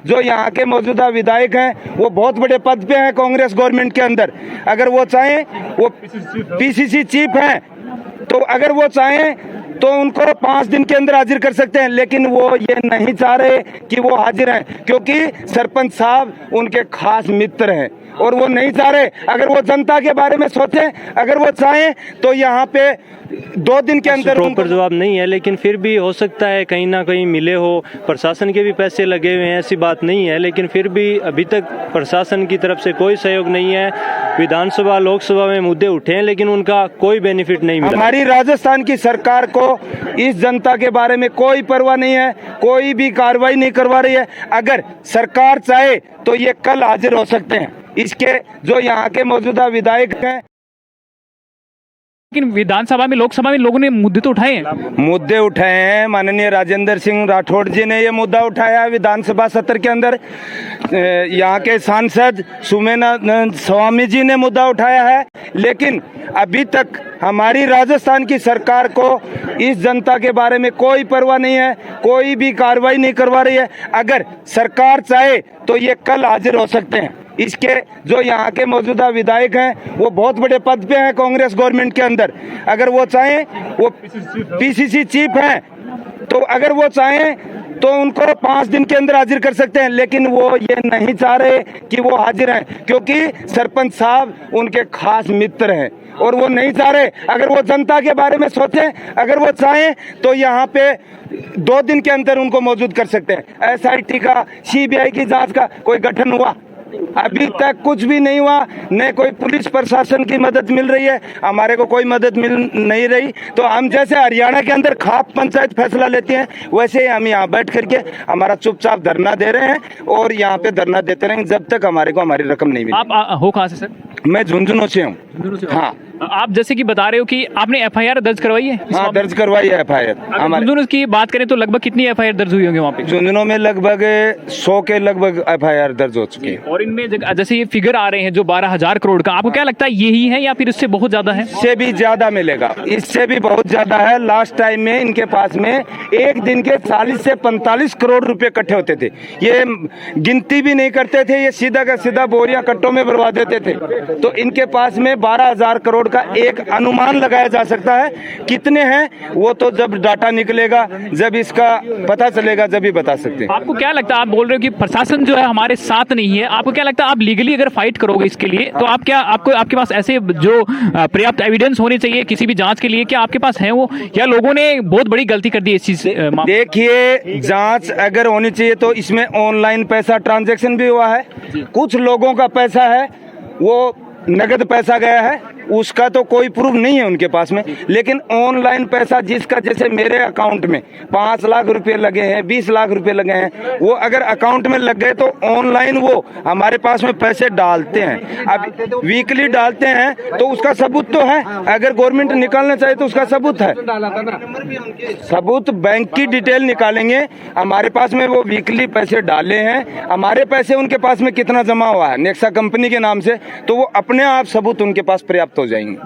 जो यहाँ के मौजूदा विधायक हैं वो बहुत बड़े पद पे हैं कांग्रेस गवर्नमेंट के अंदर। अगर वो चाहें, वो पीसीसी चीफ हैं, तो अगर वो चाहें तो उनको 5 दिन के अंदर हाजिर कर सकते हैं, लेकिन वो ये नहीं चाह रहे कि वो हाजिर हैं, क्योंकि सरपंच साहब उनके खास मित्र हैं और वो नहीं चाह रहे। अगर वो जनता के बारे में सोचें, अगर वो चाहें तो यहाँ पे 2 दिन के अंदर प्रॉपर जवाब नहीं है, लेकिन फिर भी हो सकता है कहीं ना कहीं मिले हो। प्रशासन के भी पैसे लगे हुए हैं, ऐसी बात नहीं है, लेकिन फिर भी अभी तक प्रशासन की तरफ से कोई सहयोग नहीं है। विधानसभा लोकसभा में मुद्दे उठे हैं, लेकिन उनका कोई बेनिफिट नहीं मिला। हमारी राजस्थान की सरकार को इस जनता के बारे में कोई परवाह नहीं है, कोई भी कार्रवाई नहीं करवा रही है। अगर सरकार चाहे तो ये कल हाजिर हो सकते हैं, इसके जो यहाँ के मौजूदा विधायक हैं। लेकिन विधानसभा में, लोकसभा में लोगों ने मुद्दे तो उठाए हैं। मुद्दे उठाए हैं, माननीय राजेंद्र सिंह राठौड़ जी ने ये मुद्दा उठाया है विधानसभा सत्र के अंदर। यहाँ के सांसद सुमेना स्वामी जी ने मुद्दा उठाया है, लेकिन अभी तक हमारी राजस्थान की सरकार को इस जनता के बारे में कोई परवाह नहीं है, कोई भी कार्रवाई नहीं करवा रही है। अगर सरकार चाहे तो ये कल हाजिर हो सकते हैं, इसके जो यहाँ के मौजूदा विधायक हैं वो बहुत बड़े पद पे हैं कांग्रेस गवर्नमेंट के अंदर। अगर वो चाहें, वो पीसीसी चीफ हैं, तो अगर वो चाहें तो उनको 5 दिन के अंदर हाजिर कर सकते हैं, लेकिन वो ये नहीं चाह रहे कि वो हाजिर हैं, क्योंकि सरपंच साहब उनके खास मित्र हैं और वो नहीं चाह रहे। अगर वो जनता के बारे में सोचें, अगर वो चाहें तो यहाँ पे 2 दिन के अंदर उनको मौजूद कर सकते हैं। SIT का, CBI की जांच का कोई गठन हुआ? अभी तक कुछ भी नहीं हुआ। न कोई पुलिस प्रशासन की मदद मिल रही है, हमारे को कोई मदद मिल नहीं रही। तो हम जैसे हरियाणा के अंदर खाप पंचायत फैसला लेते हैं, वैसे ही हम यहाँ बैठ करके हमारा चुपचाप धरना दे रहे हैं और यहाँ पे धरना देते रहेंगे जब तक हमारे को हमारी रकम नहीं मिली। आप हो कहाँ से सर? मैं झुंझुनू से हूँ। हाँ, आप जैसे कि बता रहे हो कि आपने FIR दर्ज करवाई है? हाँ, दर्ज करवाई है FIR। झुंझुनू की बात करें तो लगभग कितनी FIR दर्ज हुई होंगी वहाँ पे? झुंझुनू में लगभग 100 के लगभग FIR दर्ज हो चुकी है। और इनमें जैसे ये फिगर आ रहे हैं जो 12,000 करोड़ का, आपको क्या लगता है यही है या फिर इससे बहुत ज्यादा है? इससे भी ज्यादा मिलेगा, इससे भी बहुत ज्यादा है। लास्ट टाइम में इनके पास में एक दिन के 40 से 45 करोड़ रुपए इकट्ठे होते थे। ये गिनती भी नहीं करते थे, ये सीधा का सीधा बोरियां कट्टों में भरवा देते थे। तो इनके पास में 12,000 करोड़ का एक अनुमान लगाया जा सकता है। कितने हैं वो तो जब डाटा निकलेगा, जब इसका पता चलेगा, जब ही बता सकते हैं। आपको क्या लगता है, आप बोल रहे हो कि प्रशासन जो है हमारे साथ नहीं है, आपको क्या लगता है आप लीगली अगर फाइट करोगे इसके लिए तो आप क्या, आपके पास ऐसे जो पर्याप्त एविडेंस होने चाहिए किसी भी जांच के लिए, क्या आपके पास है वो, या लोगों ने बहुत बड़ी गलती कर दी इस चीज? देखिए, जांच अगर होनी चाहिए तो इसमें ऑनलाइन पैसा ट्रांजैक्शन भी हुआ है, कुछ लोगों का पैसा है वो नगद पैसा गया है, उसका तो कोई प्रूफ नहीं है उनके पास में। लेकिन ऑनलाइन पैसा जिसका, जैसे मेरे अकाउंट में 5 लाख रुपए लगे हैं, 20 लाख रुपए लगे हैं, वो अगर अकाउंट में लग गए तो ऑनलाइन वो हमारे पास में पैसे डालते हैं। अब वीकली डालते हैं तो उसका सबूत तो है, अगर गवर्नमेंट निकालना चाहे तो उसका सबूत है। सबूत बैंक की डिटेल निकालेंगे, हमारे पास में वो वीकली पैसे डाले हैं, हमारे पैसे उनके पास में कितना जमा हुआ है नेक्सा कंपनी के नाम से, तो वो अपने आप सबूत उनके पास पर्याप्त हो जाएंगे।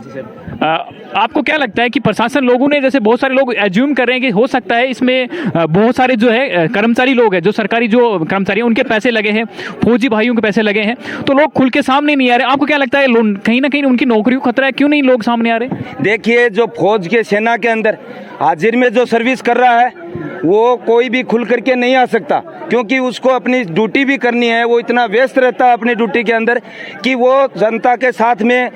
आपको क्या लगता है कि प्रशासन, लोगों ने, जैसे बहुत सारे लोग एज्यूम कर रहे हैं कि हो सकता है इसमें बहुत सारे जो है कर्मचारी लोग हैं, जो सरकारी जो कर्मचारी हैं उनके पैसे लगे हैं, फौजी भाइयों के पैसे लगे हैं, तो लोग खुल के सामने नहीं आ रहे। आपको क्या लगता है कहीं ना कहीं उनकी नौकरी को खतरा है, क्यों नहीं लोग सामने आ रहे? देखिए, जो फौज के सेना के अंदर हाजिर में जो सर्विस कर रहा है वो कोई भी खुल करके नहीं आ सकता, क्योंकि उसको अपनी ड्यूटी भी करनी है। वो इतना व्यस्त रहता है अपनी ड्यूटी के अंदर कि वो जनता के साथ में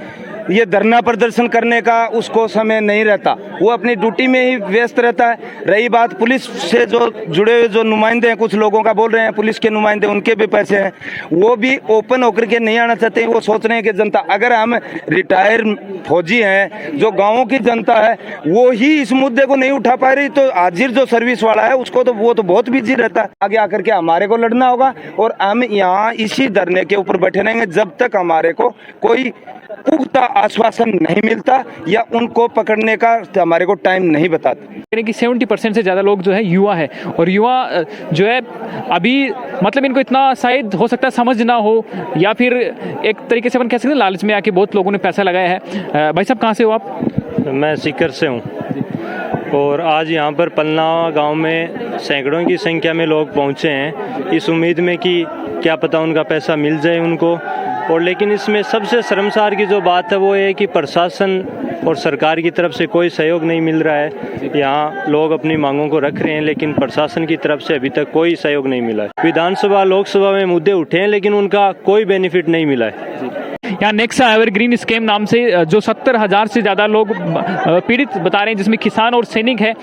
ये धरना प्रदर्शन करने का उसको समय नहीं रहता, वो अपनी ड्यूटी में ही व्यस्त रहता है। रही बात पुलिस से जो जुड़े हुए जो नुमाइंदे हैं, कुछ लोगों का बोल रहे हैं पुलिस के नुमाइंदे, उनके भी पैसे हैं, वो भी ओपन होकर के नहीं आना चाहते। वो सोच रहे हैं कि जनता, अगर हम रिटायर फौजी हैं, जो गाँवों की जनता है, वो ही इस मुद्दे को नहीं उठा पा रही, तो हाजिर जो सर्विस वाला है उसको तो वो तो बहुत बिजी रहता है। आगे आकर के हमारे को लड़ना होगा और हम यहाँ इसी धरने के ऊपर बैठे रहेंगे जब तक हमारे को कोई पुख्ता आश्वासन नहीं मिलता या उनको पकड़ने का हमारे को टाइम नहीं बताते। कि 70% से ज़्यादा लोग जो है युवा है, और युवा जो है अभी मतलब इनको इतना शायद हो सकता है समझ ना हो, या फिर एक तरीके से अपन कह सकते हैं लालच में आके बहुत लोगों ने पैसा लगाया है। भाई साहब, कहाँ से हो आप? मैं सीकर से हूँ। और आज यहाँ पर पलना गांव में सैकड़ों की संख्या में लोग पहुँचे हैं इस उम्मीद में कि क्या पता उनका पैसा मिल जाए उनको। और लेकिन इसमें सबसे शर्मसार की जो बात है वो है कि प्रशासन और सरकार की तरफ से कोई सहयोग नहीं मिल रहा है। यहाँ लोग अपनी मांगों को रख रहे हैं लेकिन प्रशासन की तरफ से अभी तक कोई सहयोग नहीं मिला है। विधानसभा लोकसभा में मुद्दे उठे हैं लेकिन उनका कोई बेनिफिट नहीं मिला है। यहाँ नेक्सा एवरग्रीन स्कीम नाम से जो 70,000 से ज़्यादा लोग पीड़ित बता रहे हैं, जिसमें किसान और सैनिक है।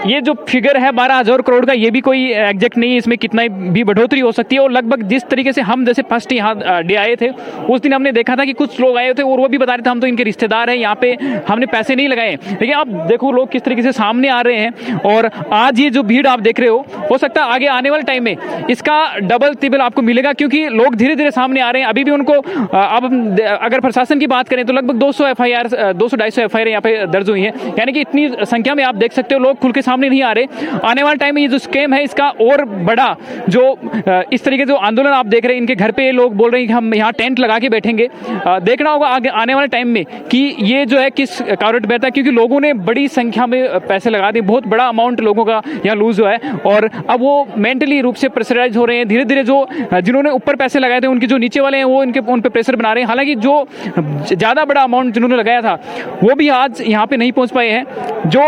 ये जो फिगर है 12,000 करोड़ का, ये भी कोई एग्जैक्ट नहीं है, इसमें कितना भी बढ़ोतरी हो सकती है। और लगभग जिस तरीके से हम जैसे फर्स्ट यहाँ डे आए थे उस दिन हमने देखा था कि कुछ लोग आए थे और वो भी बता रहे थे हम तो इनके रिश्तेदार हैं, यहाँ पे हमने पैसे नहीं लगाए। लेकिन अब देखो लोग किस तरीके से सामने आ रहे हैं। और आज ये जो भीड़ आप देख रहे हो सकता है आगे आने वाले टाइम में इसका डबल तिबल आपको मिलेगा, क्योंकि लोग धीरे धीरे सामने आ रहे हैं। अभी भी उनको अब अगर प्रशासन की बात करें तो लगभग 200 एफआईआर 200-250 एफआईआर यहाँ पे दर्ज हुई है, यानी कि इतनी संख्या में आप देख सकते हो लोग खुल के सामने नहीं आ रहे। आने वाले टाइम में ये जो स्कैम है इसका और बड़ा जो इस तरीके जो आंदोलन आप देख रहे हैं, इनके घर पे लोग बोल रहे हैं कि हम यहाँ टेंट लगा के बैठेंगे। देखना होगा आगे आने वाले टाइम में कि ये जो है किस कारवट बहता है, क्योंकि लोगों ने बड़ी संख्या में पैसे लगा दिए, बहुत बड़ा अमाउंट लोगों का यहाँ लूज हुआ है और अब वो मेंटली रूप से प्रेशराइज हो रहे हैं। धीरे धीरे जो जिन्होंने ऊपर पैसे लगाए थे उनके जो नीचे वाले हैं वो उन पे प्रेशर बना रहे हैं। हालांकि जो ज़्यादा बड़ा अमाउंट जिन्होंने लगाया था वो भी आज यहाँ पे नहीं पहुँच पाए हैं। जो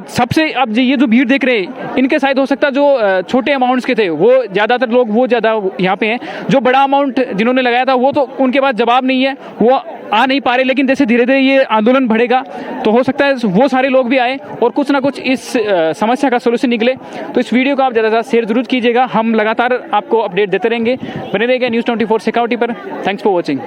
सबसे अब ये जो भीड़ देख रहे हैं इनके शायद हो सकता है जो छोटे अमाउंट्स के थे वो ज़्यादातर लोग वो ज़्यादा यहाँ पे हैं। जो बड़ा अमाउंट जिन्होंने लगाया था वो तो उनके पास जवाब नहीं है, वो आ नहीं पा रहे। लेकिन जैसे धीरे धीरे ये आंदोलन बढ़ेगा तो हो सकता है वो सारे लोग भी आए और कुछ ना कुछ इस समस्या का सोल्यूशन निकले। तो इस वीडियो को आप ज़्यादा से ज़्यादा शेयर जरूर कीजिएगा। हम लगातार आपको अपडेट देते रहेंगे। बने रहेंगे न्यूज़ 24 सिक्योरिटी पर। Thanks for watching.